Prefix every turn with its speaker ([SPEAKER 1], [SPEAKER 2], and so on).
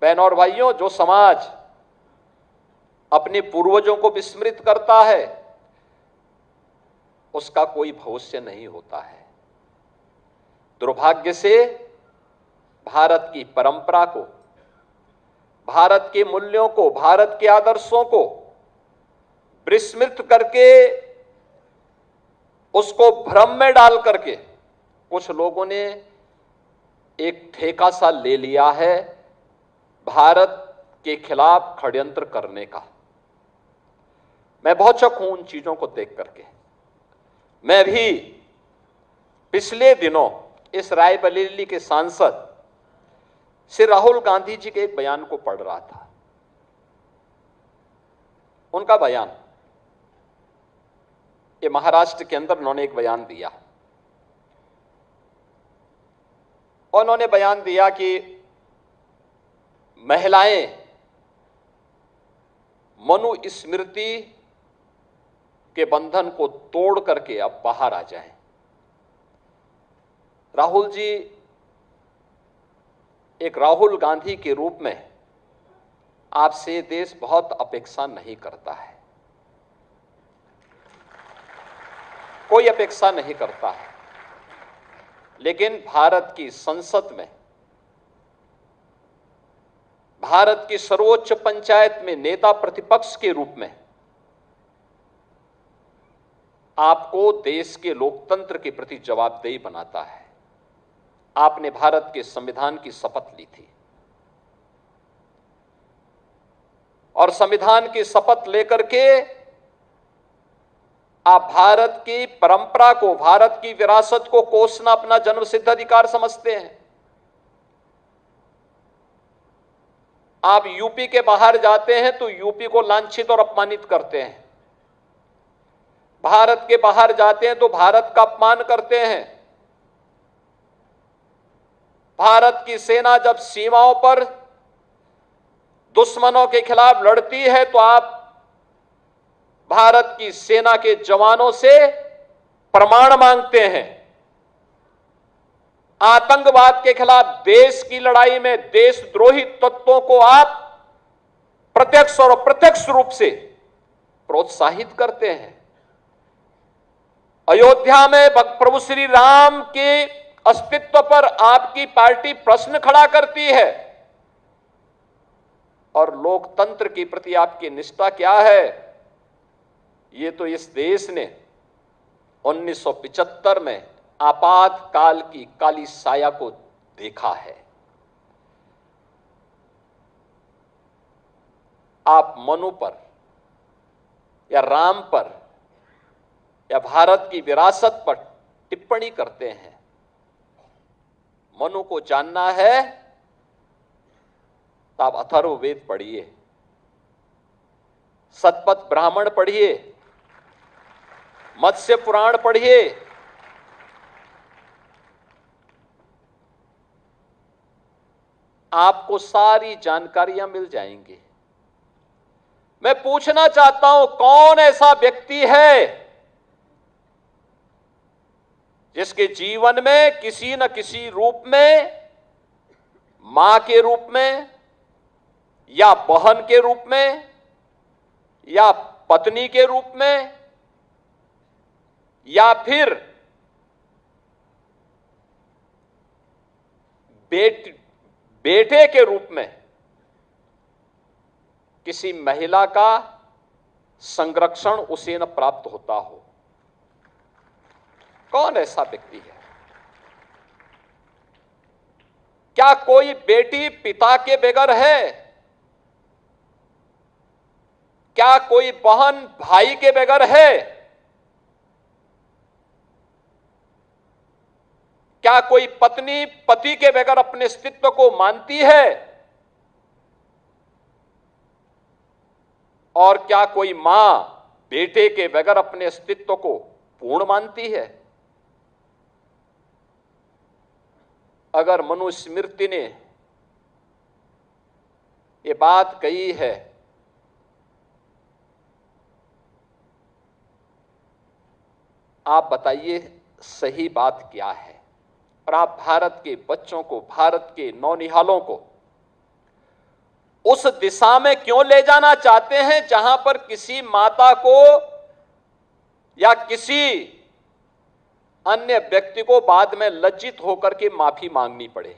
[SPEAKER 1] बहनों और भाइयों, जो समाज अपने पूर्वजों को विस्मृत करता है उसका कोई भविष्य नहीं होता है। दुर्भाग्य से भारत की परंपरा को, भारत के मूल्यों को, भारत के आदर्शों को विस्मृत करके, उसको भ्रम में डाल करके कुछ लोगों ने एक ठेका सा ले लिया है भारत के खिलाफ षड्यंत्र करने का। मैं बहुत शक हूं उन चीजों को देख करके। मैं भी पिछले दिनों इस रायबरेली के सांसद श्री राहुल गांधी जी के एक बयान को पढ़ रहा था। उनका बयान, ये महाराष्ट्र के अंदर उन्होंने एक बयान दिया और उन्होंने बयान दिया कि महिलाएं मनुस्मृति के बंधन को तोड़ करके अब बाहर आ जाएं। राहुल जी एक राहुल गांधी के रूप में आपसे देश बहुत अपेक्षा नहीं करता है, कोई अपेक्षा नहीं करता है। लेकिन भारत की संसद में, भारत की सर्वोच्च पंचायत में नेता प्रतिपक्ष के रूप में आपको देश के लोकतंत्र के प्रति जवाबदेही बनाता है। आपने भारत के संविधान की शपथ ली थी और संविधान की शपथ लेकर के आप भारत की परंपरा को, भारत की विरासत को कोसना अपना जन्मसिद्ध अधिकार समझते हैं। आप यूपी के बाहर जाते हैं तो यूपी को लांछित और अपमानित करते हैं, भारत के बाहर जाते हैं तो भारत का अपमान करते हैं। भारत की सेना जब सीमाओं पर दुश्मनों के खिलाफ लड़ती है तो आप भारत की सेना के जवानों से प्रमाण मांगते हैं। आतंकवाद के खिलाफ देश की लड़ाई में देशद्रोही तत्वों को आप प्रत्यक्ष और अप्रत्यक्ष रूप से प्रोत्साहित करते हैं। अयोध्या में प्रभु श्री राम के अस्तित्व पर आपकी पार्टी प्रश्न खड़ा करती है और लोकतंत्र के प्रति आपकी निष्ठा क्या है, ये तो इस देश ने 1975 में आपातकाल की काली साया को देखा है। आप मनु पर या राम पर या भारत की विरासत पर टिप्पणी करते हैं। मनु को जानना है तो आप अथर्ववेद पढ़िए, शतपथ ब्राह्मण पढ़िए, मत्स्य पुराण पढ़िए। आपको सारी जानकारियां मिल जाएंगी। मैं पूछना चाहता हूं, कौन ऐसा व्यक्ति है जिसके जीवन में किसी न किसी रूप में, मां के रूप में या बहन के रूप में या पत्नी के रूप में या फिर बेटे के रूप में किसी महिला का संरक्षण उसे न प्राप्त होता हो? कौन ऐसा व्यक्ति है? क्या कोई बेटी पिता के बगैर है? क्या कोई बहन भाई के बगैर है? क्या कोई पत्नी पति के बगैर अपने अस्तित्व को मानती है? और क्या कोई मां बेटे के बगैर अपने अस्तित्व को पूर्ण मानती है? अगर मनुस्मृति ने ये बात कही है आप बताइए सही बात क्या है? और आप भारत के बच्चों को, भारत के नौनिहालों को उस दिशा में क्यों ले जाना चाहते हैं जहां पर किसी माता को या किसी अन्य व्यक्ति को बाद में लज्जित होकर के माफी मांगनी पड़े।